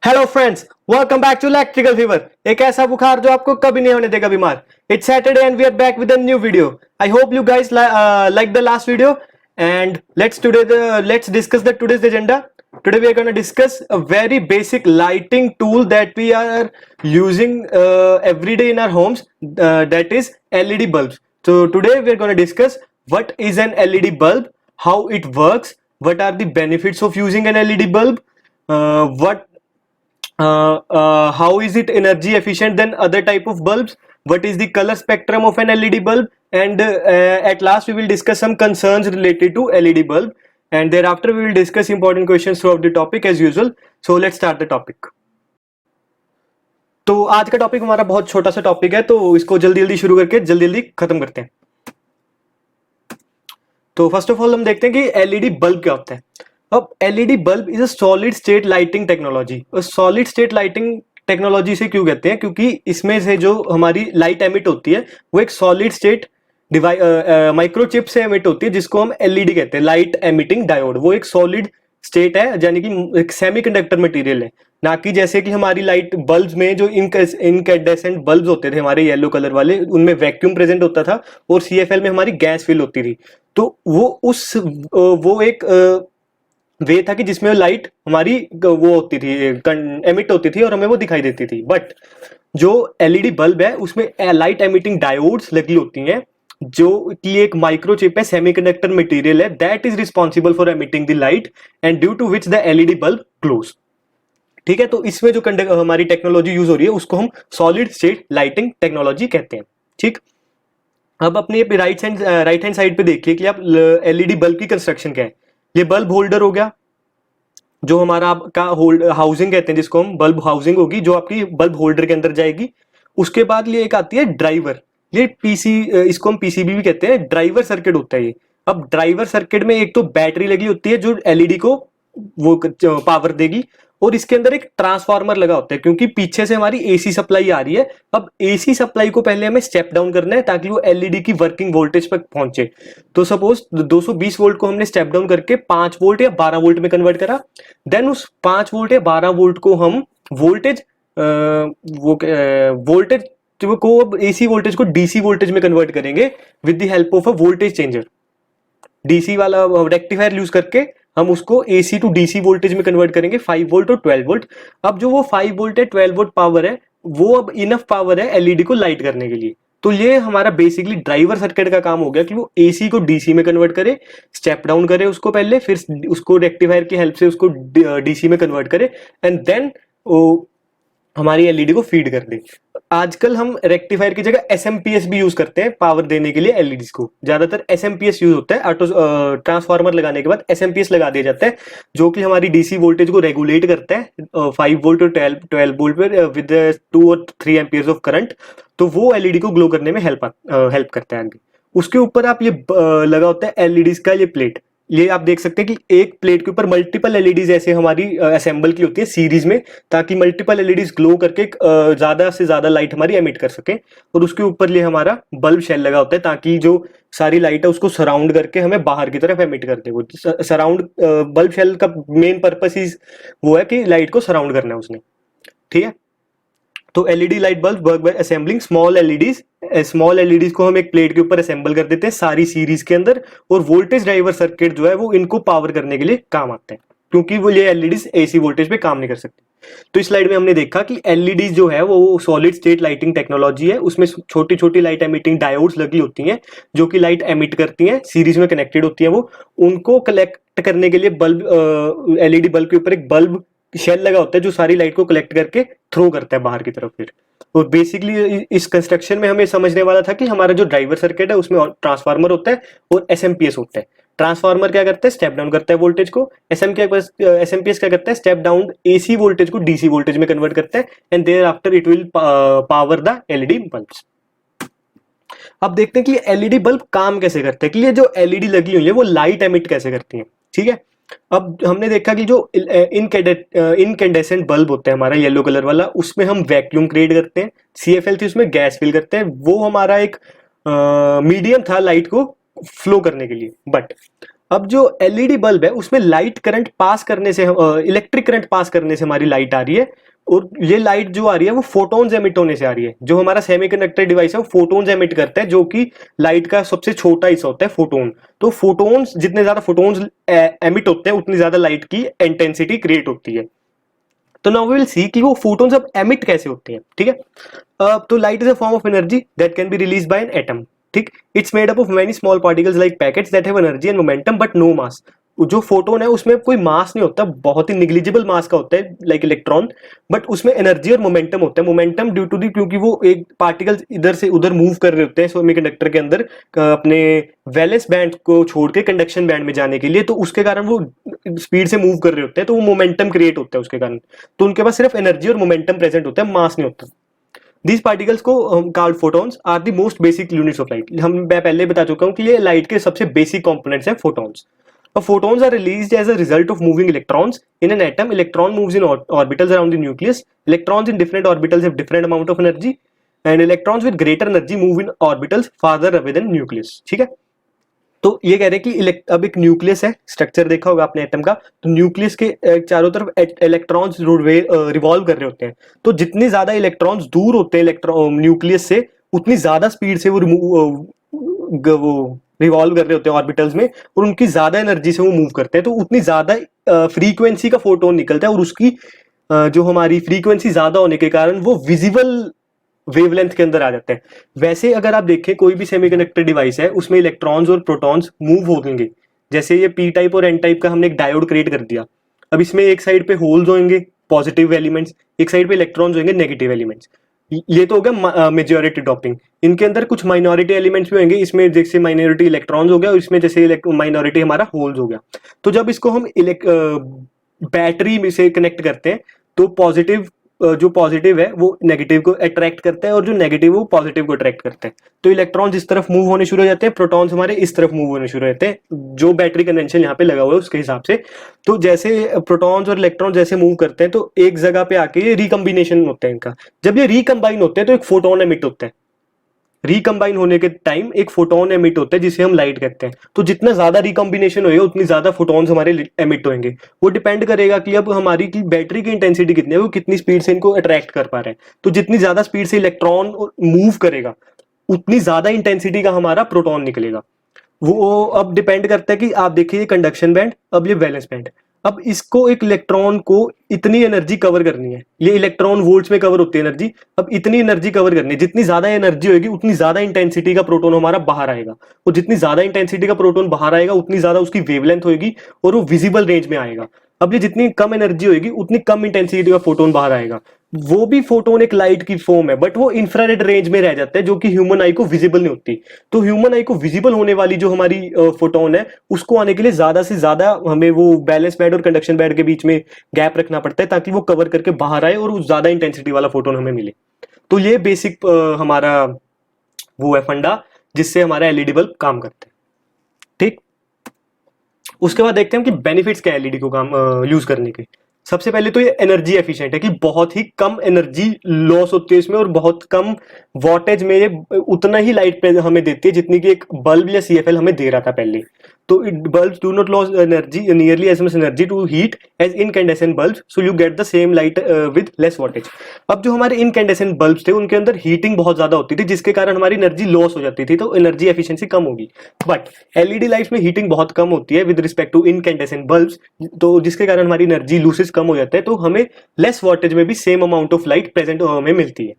Hello friends, welcome back to electrical fever. एक ऐसा बुखार जो आपको कभी नहीं होने देगा बीमार। It's Saturday and we are back with a new video. I hope you guys like the last video, and let's discuss the today's agenda. Today we are going to discuss a very basic lighting tool that we are using every day in our homes, that is LED bulbs. So today we are going to discuss what is an LED bulb, how it works, what are the benefits of using an LED bulb, how is it energy efficient than other type of bulbs, what is the color spectrum of an LED bulb, and at last we will discuss some concerns related to LED bulb, and thereafter we will discuss important questions throughout the topic as usual. So let's start the topic. तो आज का topic हमारा बहुत छोटा सा topic है, तो इसको जल्दी जल्दी शुरू करके जल्दी जल्दी खत्म करते हैं। तो फर्स्ट ऑफ ऑल हम देखते हैं कि एलईडी बल्ब क्या होता है। अब LED bulb is a solid state lighting technology. Solid state lighting technology से क्यों कहते हैं? क्योंकि इसमें से जो हमारी लाइट एमिट होती है वो एक सॉलिड स्टेट माइक्रोचिप से एमिट होती है, जिसको हम एलईडी कहते हैं, लाइट एमिटिंग डायोड। वो एक सॉलिड स्टेट है, यानी कि एक सेमीकंडक्टर मटेरियल है, ना कि जैसे कि हमारी लाइट बल्ब्स में जो इनकैंडेसेंट बल्ब्स होते थे हमारे येलो कलर वाले, उनमें वैक्यूम प्रेजेंट होता था और सीएफएल में हमारी गैस फिल होती थी। तो वो एक वे था कि जिसमें लाइट हमारी वो होती थी, एमिट होती थी और हमें वो दिखाई देती थी। बट जो एलईडी बल्ब है उसमें लाइट एमिटिंग डायोड्स लगी होती हैं, जो कि एक माइक्रोचिप है, सेमीकंडक्टर मटेरियल है, that is responsible for emitting the light and due to which the LED bulb glows. ठीक है, तो इसमें जो हमारी टेक्नोलॉजी यूज हो रही है उसको हम सॉलिड स्टेट लाइटिंग टेक्नोलॉजी कहते हैं। ठीक, अब अपनी राइट हैंड साइड पे देखिए कि आप एलईडी बल्ब की कंस्ट्रक्शन क्या है। ये बल्ब होल्डर हो गया, जो हमारा आपका हाउसिंग कहते हैं, जिसको हम बल्ब हाउसिंग होगी, जो आपकी बल्ब होल्डर के अंदर जाएगी। उसके बाद ये एक आती है ड्राइवर, ये इसको हम पीसीबी भी कहते हैं, ड्राइवर सर्किट होता है ये। अब ड्राइवर सर्किट में एक तो बैटरी लगी होती है जो एलईडी को वो पावर देगी, और इसके अंदर एक ट्रांसफार्मर लगा होता है, क्योंकि पीछे से हमारी एसी सप्लाई आ रही है। अब एसी सप्लाई को पहले हमें स्टेप डाउन करना है ताकि वो एलईडी की वर्किंग वोल्टेज पर पहुंचे। तो सपोज 220 वोल्ट को हमने स्टेप डाउन करके 5 वोल्ट या 12 वोल्ट में कन्वर्ट करा, देन उस 5 वोल्ट या 12 वोल्ट को हम वोल्टेज को अब एसी वोल्टेज को डीसी वोल्टेज में कन्वर्ट करेंगे with the help of a voltage changer. DC वाला रेक्टिफायर यूज करके हम उसको एसी टू डीसी वोल्टेज में कन्वर्ट करेंगे, 5 वोल्ट और 12 वोल्ट। अब जो वो 5 वोल्ट है, 12 वोल्ट पावर है, वो अब इनफ पावर है एलईडी को लाइट करने के लिए। तो ये हमारा बेसिकली ड्राइवर सर्किट का काम हो गया कि वो एसी को डीसी में कन्वर्ट करे, स्टेप डाउन करे उसको पहले, फिर उसको रेक्टिफायर की हेल्प से उसको डीसी में कन्वर्ट करे, एंड देन हमारी एलईडी को फीड कर दे। आजकल हम रेक्टिफायर की जगह एसएमपीएस भी यूज करते हैं पावर देने के लिए एलईडीज को। ज्यादातर एसएमपीएस यूज होता है, ऑटो ट्रांसफार्मर लगाने के बाद एसएमपीएस लगा दिया जाता है, जो कि हमारी डीसी वोल्टेज को रेगुलेट करता है 5 वोल्ट और 12 वोल्ट पर विद 2 और 3 एम्पियर्स ऑफ करंट। तो वो एलईडी को ग्लो करने में हेल्प करता है आगे। उसके ऊपर आप ये लगा होता है एलईडीज का ये प्लेट। ये आप देख सकते हैं कि एक प्लेट के ऊपर मल्टीपल एलईडीज ऐसे हमारी असेंबल की होती है सीरीज में, ताकि मल्टीपल एलईडीज ग्लो करके ज्यादा से ज्यादा लाइट हमारी एमिट कर सके। और उसके ऊपर ये हमारा बल्ब शेल लगा होता है, ताकि जो सारी लाइट है उसको सराउंड करके हमें बाहर की तरफ एमिट कर दे। वो सराउंड बल्ब शेल का मेन पर्पस इज वो है कि लाइट को सराउंड करना है उसने। ठीक है, तो LED light bulb work by assembling small LEDs. Small LEDs को हम एक प्लेट के ऊपर असेंबल कर देते हैं सारी सीरीज के अंदर, और वोल्टेज ड्राइवर सर्किट जो है वो इनको पावर करने के लिए काम आता है, क्योंकि वो ये एलईडीज एसी वोल्टेज पे काम नहीं कर सकती। तो इस स्लाइड में हमने देखा कि एलईडीज जो है वो सॉलिड स्टेट लाइटिंग टेक्नोलॉजी है। उसमें छोटी छोटी लाइट एमिटिंग डायोड्स लगी होती हैं, जो कि लाइट एमिट करती हैं, सीरीज में कनेक्टेड होती है। वो उनको कलेक्ट करने के लिए बल्ब एलईडी बल्ब के ऊपर एक बल्ब शेल लगा होता है, जो सारी लाइट को कलेक्ट करके थ्रो करता है बाहर की तरफ। फिर और बेसिकली इस कंस्ट्रक्शन में हमें समझने वाला था कि हमारा जो ड्राइवर सर्किट है उसमें ट्रांसफार्मर होता है और एसएमपीएस होता है। ट्रांसफार्मर क्या करता है? स्टेप डाउन करता है वोल्टेज को। एसएमपीएस क्या करता है? स्टेप डाउन एसी वोल्टेज को डीसी वोल्टेज में कन्वर्ट करता है, and thereafter it will power the LED bulbs. अब देखते हैं कि एलईडी बल्ब काम कैसे करते हैं, कि ये जो एलईडी लगी हुई है वो लाइट एमिट कैसे करती है। ठीक है, अब हमने देखा कि जो इनकैंडेसेंट बल्ब होता है हमारा येलो कलर वाला, उसमें हम वैक्यूम क्रिएट करते हैं, सीएफएल थी उसमें गैस फिल करते हैं। वो हमारा एक मीडियम था लाइट को फ्लो करने के लिए। बट अब जो एलईडी बल्ब है उसमें लाइट करंट पास करने से, इलेक्ट्रिक करंट पास करने से हमारी लाइट आ रही है, और ये लाइट जो आ रही है वो फोटोन्स एमिट होने से आ रही है। जो हमारा सेमीकंडक्टर डिवाइस है वो फोटोन्स एमिट करता है, जो कि लाइट का सबसे छोटा हिस्सा होता है फोटोन। तो फोटोन्स, जितने ज्यादा फोटोन्स एमिट होते हैं उतनी ज्यादा लाइट की इंटेंसिटी क्रिएट होती है। तो नाउ वी विल सी कि वो फोटोन्स अब एमिट कैसे होते हैं। ठीक है, तो light is a form of energy that can be release by an atom. ठीक, it's made up of many small particles like packets that have energy and momentum but no mass. जो photon है उसमें कोई मास नहीं होता, बहुत ही negligible मास का होता है लाइक इलेक्ट्रॉन, बट उसमें एनर्जी और मोमेंटम होता है। मोमेंटम ड्यू टू दी, क्योंकि वो एक पार्टिकल्स इधर से उधर मूव कर रहे होते हैं सेमीकंडक्टर के अंदर अपने वैलेंस बैंड को छोड़ के कंडक्शन बैंड में जाने के लिए, तो उसके कारण वो स्पीड से मूव कर रहे होते हैं, तो वो मोमेंटम क्रिएट होता है उसके कारण। तो उनके पास सिर्फ एनर्जी और मोमेंटम प्रेजेंट होता है, मास नहीं होता। These particles को called photons are the most basic units of light। मैं पहले बता चुका हूं कि ये लाइट के सबसे बेसिक कंपोनेंट्स हैं photons। Photons are released as a result of moving electrons in an atom। Electron moves in orbitals around the nucleus। Electrons in different orbitals have different amount of energy and electrons with greater energy move in orbitals farther away than nucleus। ठीक है, तो ये कह रहे हैं कि अब एक न्यूक्लियस है, स्ट्रक्चर देखा होगा आपने एटम का, तो न्यूक्लियस के चारों तरफ इलेक्ट्रॉन्स रिवॉल्व कर रहे होते हैं। तो जितनी ज्यादा इलेक्ट्रॉन्स दूर होते हैं न्यूक्लियस से, उतनी ज्यादा स्पीड से वो रिवॉल्व कर रहे होते हैं ऑर्बिटल्स में, और उनकी ज्यादा एनर्जी से वो मूव करते हैं, तो उतनी ज्यादा फ्रीक्वेंसी का फोटोन निकलता है, और उसकी जो हमारी फ्रीक्वेंसी ज्यादा होने के कारण वो विजिबल वेवलेंथ के अंदर आ जाते हैं। वैसे अगर आप देखें कोई भी सेमीकंडक्टर डिवाइस है उसमें इलेक्ट्रॉन्स और प्रोटॉन्स मूव होंगे। जैसे ये पी टाइप और एन टाइप का हमने एक डायोड क्रिएट कर दिया, अब इसमें एक साइड पे होल्स होंगे पॉजिटिव एलिमेंट्स, एक साइड पे इलेक्ट्रॉन्स होंगे नेगेटिव एलिमेंट्स। ये तो हो गया मेजॉरिटी डॉपिंग। इनके अंदर कुछ माइनॉरिटी एलिमेंट्स भी होंगे, इसमें जैसे माइनॉरिटी इलेक्ट्रॉन्स हो गया और इसमें जैसे माइनॉरिटी हमारा होल्स हो गया। तो जब इसको हम बैटरी में से कनेक्ट करते हैं, तो पॉजिटिव जो पॉजिटिव है वो नेगेटिव को अट्रैक्ट करता है, और जो नेगेटिव है वो पॉजिटिव को अट्रैक्ट करता है। तो इलेक्ट्रॉन्स इस तरफ मूव होने शुरू हो जाते हैं, प्रोटॉन्स हमारे इस तरफ मूव होने शुरू हो जाते हैं, जो बैटरी कन्वेंशन यहाँ पे लगा हुआ है उसके हिसाब से। तो जैसे प्रोटॉन्स और इलेक्ट्रॉन जैसे मूव करते हैं, तो एक जगह पे आके ये रिकम्बिनेशन होता है इनका। जब ये रिकम्बाइन होते हैं तो एक फोटोन एमिट होता है। रिकम्बाइन होने के टाइम एक फोटोन एमिट होता है जिसे हम लाइट कहते हैं। तो जितना ज्यादा रिकम्बिनेशन होएगा उतनी ज्यादा फोटोन्स हमारे एमिट होंगे। वो डिपेंड करेगा कि अब हमारी की बैटरी की इंटेंसिटी कितनी है, वो कितनी स्पीड से इनको अट्रैक्ट कर पा रहे हैं। तो जितनी ज्यादा स्पीड से इलेक्ट्रॉन मूव करेगा उतनी ज्यादा इंटेंसिटी का हमारा प्रोटॉन निकलेगा। वो अब डिपेंड करता है कि आप देखिए कंडक्शन बैंड, अब ये वैलेंस बैंड। अब इसको एक इलेक्ट्रॉन को इतनी एनर्जी कवर करनी है, ये इलेक्ट्रॉन वोल्ट्स में कवर होती है एनर्जी। अब इतनी एनर्जी कवर करनी है, जितनी ज्यादा एनर्जी होगी उतनी ज्यादा इंटेंसिटी का प्रोटॉन हमारा बाहर आएगा, और जितनी ज्यादा इंटेंसिटी का प्रोटॉन बाहर आएगा उतनी ज्यादा उसकी वेवलेंथ होगी और वो विजिबल रेंज में आएगा। अब ये जितनी कम एनर्जी होगी उतनी कम इंटेंसिटी का फोटोन बाहर आएगा। वो भी फोटोन एक लाइट की फॉर्म है, बट वो इंफ्रारेड रेंज में रह जाता है, जो कि ह्यूमन आई को विजिबल नहीं होती। तो ह्यूमन आई को विजिबल होने वाली जो हमारी फोटोन है, उसको आने के लिए ज्यादा से ज्यादा हमें वो बैलेंस बैंड और कंडक्शन बैंड के बीच में गैप रखना पड़ता है, ताकि वो कवर करके बाहर आए और उस ज्यादा इंटेंसिटी वाला फोटोन हमें मिले। तो ये बेसिक हमारा वो है फंडा जिससे हमारा एलईडी बल्ब काम करता है। ठीक, उसके बाद देखते हैं कि बेनिफिट्स क्या है एलईडी को काम यूज करने के। सबसे पहले तो ये एनर्जी एफिशिएंट है कि बहुत ही कम एनर्जी लॉस होती है इसमें, और बहुत कम वॉटेज में ये उतना ही लाइट हमें देती है जितनी कि एक बल्ब या सीएफएल हमें दे रहा था पहले। तो bulbs do not lose energy nearly as much energy to heat as incandescent bulbs, so you get the same light with less wattage. अब जो हमारे इनकैंडेसेंट बल्ब्स थे उनके अंदर हीटिंग बहुत ज्यादा होती थी, जिसके कारण हमारी एनर्जी लॉस हो जाती थी, तो एनर्जी एफिशिएंसी कम होगी। बट एलईडी लाइट्स में हीटिंग बहुत कम होती है with respect to incandescent bulbs, तो जिसके कारण हमारी एनर्जी लूसेस कम हो जाता है, तो हमें लेस वॉटेज में भी same amount of light present हमें मिलती है।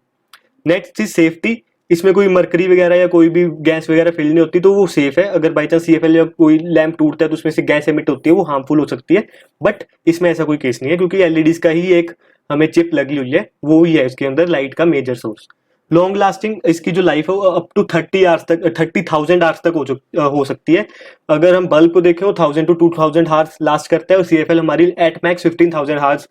नेक्स्ट चीज सेफ्टी, इसमें कोई मरकरी वगैरह या कोई भी गैस वगैरह फिल नहीं होती, तो वो सेफ है। अगर बाई चांस सीएफएल या कोई लैंप टूटता है तो उसमें से गैस एमिट होती है, वो हार्मफुल हो सकती है, बट इसमें ऐसा कोई केस नहीं है, क्योंकि एलईडीज का ही एक हमें चिप लगी हुई है, वो ही है उसके अंदर लाइट का मेजर सोर्स। लॉन्ग लास्टिंग, इसकी जो लाइफ है वो अप टू 30 आवर्स तक 30,000 आवर्स तक हो सकती है। अगर हम बल्ब को देखें वो 1000 to 2000 आवर्स लास्ट करता है, और सीएफएल हमारी एट मैक्स 15,000 आवर्स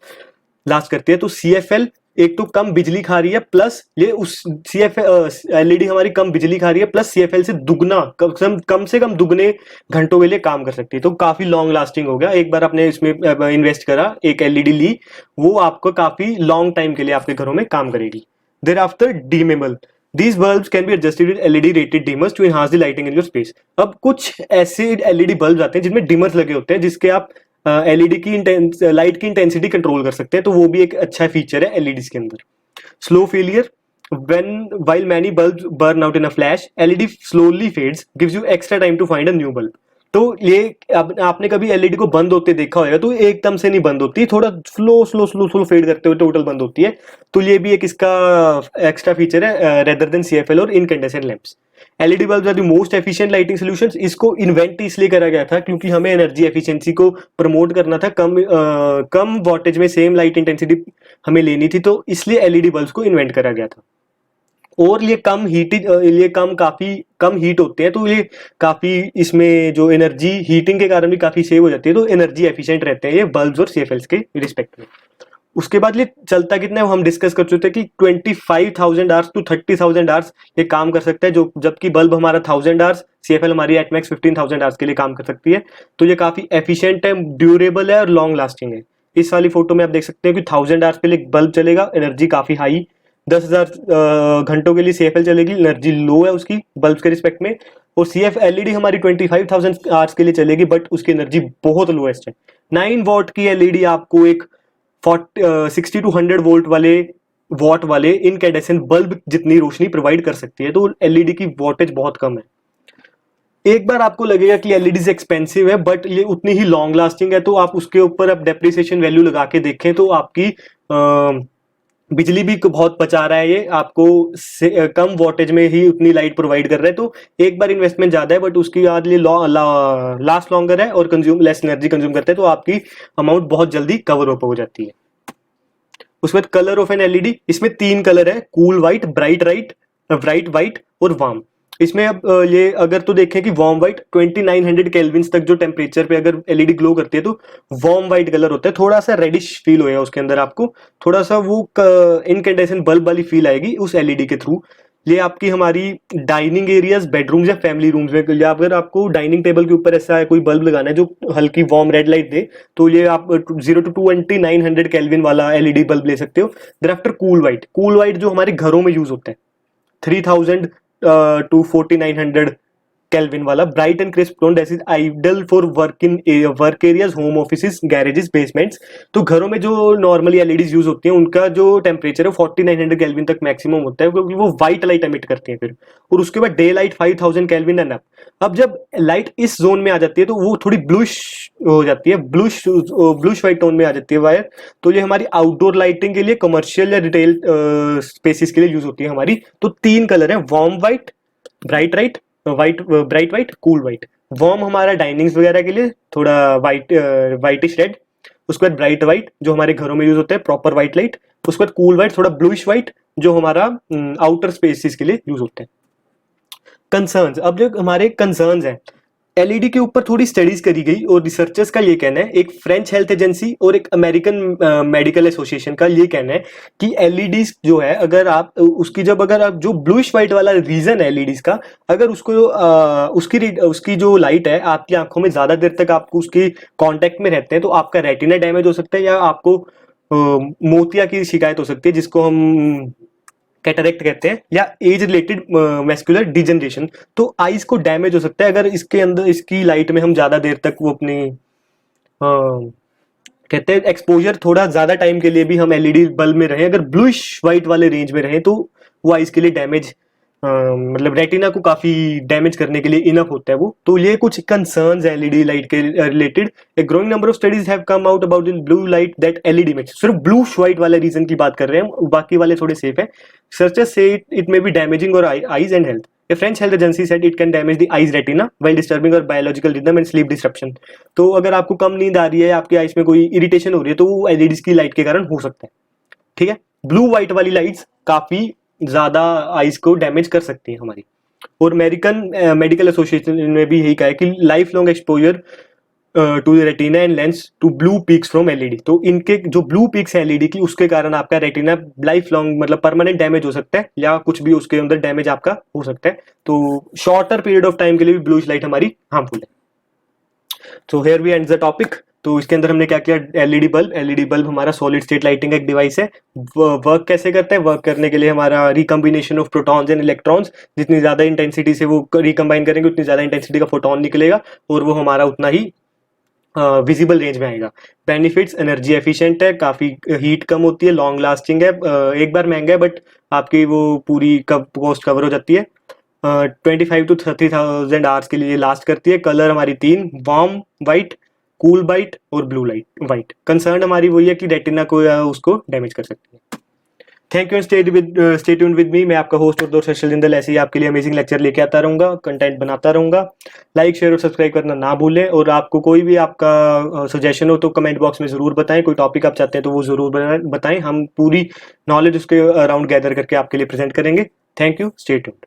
लास्ट करती है। तो सीएफएल एक तो कम बिजली खा रही है, प्लस ये उस सीएफएल एलईडी हमारी कम बिजली खा रही है, प्लस सीएफएल से दुगना कम से कम दुगने घंटों के लिए काम कर सकती है। तो काफी लॉन्ग लास्टिंग हो गया। एक बार आपने इसमें इन्वेस्ट करा, एक एलईडी ली, वो आपको काफी लॉन्ग टाइम के लिए आपके घरों में काम करेगी। Thereafter dimmable, These bulbs can be adjusted with LED rated dimmers to enhance the lighting in your space. अब कुछ ऐसे LED बल्ब आते हैं जिनमें डिमर्स लगे होते हैं, जिसके आप LED की लाइट की इंटेंसिटी कंट्रोल कर सकते हैं, तो वो भी एक अच्छा फीचर है LEDs के अंदर. Slow failure. While many bulbs burn out in a flash, LED slowly fades, gives you extra time to find a new bulb. तो ये आपने कभी एलईडी को बंद होते देखा होगा, तो एकदम से नहीं बंद होती, थोड़ा स्लो फेड करते हुए टोटल बंद होती है. तो ये भी एक इसका एक्स्ट्रा फीचर है रेदर देन सीएफएल और incandescent lamps. LED bulbs are the most efficient lighting solutions. इसको इन्वेंट इसलिए करा गया था क्योंकि हमें एनर्जी एफिशिएंसी को प्रमोट करना था, कम वॉटेज में सेम लाइट इंटेंसिटी हमें लेनी थी, तो इसलिए एलईडी बल्ब्स को इन्वेंट करा गया था. और ये काफी कम हीट होते हैं, तो ये काफी इसमें जो एनर्जी हीटिंग के कारण भी काफी सेव हो जाती है, तो एनर्जी एफिशिएंट रहते हैं ये बल्ब्स और सीएफएल्स के रिस्पेक्ट में. उसके बाद ये चलता कितना है हम डिस्कस कर चुके थे कि 25,000 आवर्स टू 30,000 आवर्स ये काम कर सकता है, जो जबकि बल्ब हमारा 1000 आवर्स, सीएफएल हमारी एट मैक्स 15,000 आवर्स के लिए काम कर सकती है. तो ये काफी एफिशिएंट है, ड्यूरेबल है और लॉन्ग लास्टिंग है. इस वाली फोटो में आप देख सकते हैं कि 1000 आवर्स के लिए बल्ब चलेगा, एनर्जी काफी हाई. 10,000 घंटों के लिए सीएफएल चलेगी, एनर्जी लो है उसकी बल्ब के रिस्पेक्ट में. और सीएफ एलईडी हमारी 25,000 आवर्स के लिए चलेगी, बट उसकी एनर्जी बहुत लोएस्ट है. 9 वॉट की एलईडी आपको एक 60 to 100 वॉट वाले इनकैंडेसेंट बल्ब जितनी रोशनी प्रोवाइड कर सकती है. तो एलईडी की वॉटेज बहुत कम है. एक बार आपको लगेगा कि एलईडी एक्सपेंसिव है, बट ये उतनी ही लॉन्ग लास्टिंग है, तो आप उसके ऊपर अब डेप्रिसिएशन वैल्यू लगा के देखें तो आपकी बिजली भी बहुत बचा रहा है. ये आपको कम वोल्टेज में ही उतनी लाइट प्रोवाइड कर रहा है. तो एक बार इन्वेस्टमेंट ज्यादा है, बट उसकी बाद ये लास्ट लॉन्गर है और कंज्यूम लेस एनर्जी कंज्यूम करते हैं, तो आपकी अमाउंट बहुत जल्दी कवर अप हो जाती है. उसके बाद कलर ऑफ एन एलईडी, इसमें 3 कलर है, कूल व्हाइट, ब्राइट व्हाइट और वार्म. इसमें अब ये अगर तो देखें कि वार्म व्हाइट 2900 केल्विन तक जो टेम्परेचर पे अगर एलईडी ग्लो करती है तो वार्म व्हाइट कलर होता है. थोड़ा सा रेडिश फील होएगा उसके अंदर, आपको थोड़ा सा वो इनकैंडेसेंट बल्ब वाली फील आएगी उस एलईडी के थ्रू. ये आपकी हमारी डाइनिंग एरियाज, बेडरूम्स या फैमिली रूम्स में, या अगर आपको डाइनिंग टेबल के ऊपर ऐसा कोई बल्ब लगाना है जो हल्की वार्म रेड लाइट दे, तो ये आप 0 to 2900 केल्विन वाला एलईडी बल्ब ले सकते हो. देयरआफ्टर कूल व्हाइट जो हमारे घरों में यूज होता है, 3000 to 4900 केल्विन वाला. Bright and crisp tone, that is ideal for work areas, home offices, garages, basements. तो घरों में जो नॉर्मली एलईडीज यूज होती हैं उनका जो टेम्परेचर है 4900 केल्विन तक मैक्सिमम होता है, क्योंकि वो व्हाइट लाइट एमिट करती हैं फिर. और उसके बाद day light 5000 kelvin and up. अब जब लाइट इस जोन में आ जाती है तो वो थोड़ी ब्लूश हो जाती है, ब्लूश व्हाइट टोन में आ जाती है वायर. तो ये हमारी आउटडोर लाइटिंग के लिए, कमर्शियल या रिटेल स्पेसिस के लिए यूज होती है हमारी. तो 3 कलर है, warm white, bright white, cool white. Warm हमारा डाइनिंग्स वगैरह के लिए, थोड़ा व्हाइटिश रेड. उसके बाद ब्राइट व्हाइट जो हमारे घरों में यूज होता है, प्रॉपर व्हाइट लाइट. उसके बाद कूल व्हाइट, थोड़ा ब्लूइश व्हाइट, जो हमारा आउटर स्पेसिस के लिए यूज होते हैं. कंसर्न्स, अब जो हमारे कंसर्न्स हैं, एलईडी के ऊपर थोड़ी स्टडीज करी गई और रिसर्चर्स का ये कहना है, एक फ्रेंच हेल्थ एजेंसी और एक अमेरिकन मेडिकल एसोसिएशन का ये कहना है कि एलईडीज जो है, अगर आप उसकी अगर आप जो ब्लूइश व्हाइट वाला रीजन है एलईडीज का, अगर उसको उसकी जो लाइट है आपकी आंखों में ज्यादा देर तक आपको उसकी कांटेक्ट में रहते हैं, तो आपका रेटिना डैमेज हो सकता है, या आपको मोतिया की शिकायत हो सकती है, जिसको हम कैटरेक्ट कहते हैं, या एज रिलेटेड मैस्कुलर डिजनरेशन. तो आईज को डैमेज हो सकता है अगर इसके अंदर इसकी लाइट में हम ज्यादा देर तक वो अपनी कहते हैं एक्सपोजर थोड़ा ज्यादा टाइम के लिए भी हम एलईडी बल्ब में रहे, अगर ब्लूइश व्हाइट वाले रेंज में रहे, तो वो आईज के लिए डैमेज, मतलब रेटिना को काफी डैमेज करने के लिए इनफ होता है वो. तो ये कुछ कंसर्न्स है एलईडी लाइट के related. A growing number of studies have come out about in blue light that LED में, सिर्फ ब्लू व्हाइट वाले रीजन की बात कर रहे हैं, बाकी वाले थोड़े सेफ है. Researchers say it may be damaging or eyes and health. A French health agency said it can damage the eyes retina while disturbing our biological rhythm and sleep disruption. तो अगर आपको कम नींद आ रही है, आपकी आईज में कोई इरिटेशन हो रही है, तो वो एलईडीज की लाइट के कारण हो सकता है. ठीक है, ब्लू व्हाइट वाली लाइट्स काफी ज्यादा आईज को डैमेज कर सकती है हमारी. और अमेरिकन मेडिकल एसोसिएशन ने भी यही कहा है कि lifelong exposure to the retina and lens to blue peaks from LED. तो इनके जो ब्लू पीक्स है एलईडी की, उसके कारण आपका रेटिना लाइफ लॉन्ग मतलब परमानेंट डैमेज हो सकता है, या कुछ भी उसके अंदर डैमेज आपका हो सकता है. तो शॉर्टर पीरियड ऑफ टाइम के लिए भी ब्लूइश लाइट हमारी हार्मफुल है. So here we end the topic. तो इसके अंदर हमने क्या किया, एलईडी बल्ब हमारा सॉलिड स्टेट लाइटिंग का एक डिवाइस है। वर्क कैसे करता है, वर्क करने के लिए हमारा recombination of protons and electrons, जितनी ज़्यादा इंटेंसिटी से वो रिकम्बाइन करेंगे उतनी ज़्यादा इंटेंसिटी का फोटोन निकलेगा और वो हमारा उतना ही विजिबल रेंज में आएगा। बेनिफिट्स, एनर्जी एफिशिएंट है, काफ़ी हीट कम होती है, लॉन्ग लास्टिंग है, एक बार महंगा है बट आपकी वो पूरी कॉस्ट कवर हो जाती है। 25 to 30,000 आवर्स के लिए लास्ट करती है। कलर हमारी 3, वार्म वाइट, कूल वाइट और ब्लू लाइट वाइट। कंसर्न हमारी वही है कि रेटिना को उसको डैमेज कर सकती है। Thank you, stay tuned with me. मैं आपका होस्ट और दोस्त हर्षल जिंदल ऐसे ही आपके लिए अमेजिंग लेक्चर लेके आता रहूंगा, कंटेंट बनाता रहूंगा। लाइक, शेयर और सब्सक्राइब करना ना भूलें। और आपको कोई भी आपका सजेशन हो तो कमेंट बॉक्स में ज़रूर बताएं। कोई टॉपिक आप चाहते हैं तो वो ज़रूर बताएं, हम पूरी नॉलेज उसके अराउंड गैदर करके आपके लिए प्रेजेंट करेंगे। Thank you, stay tuned.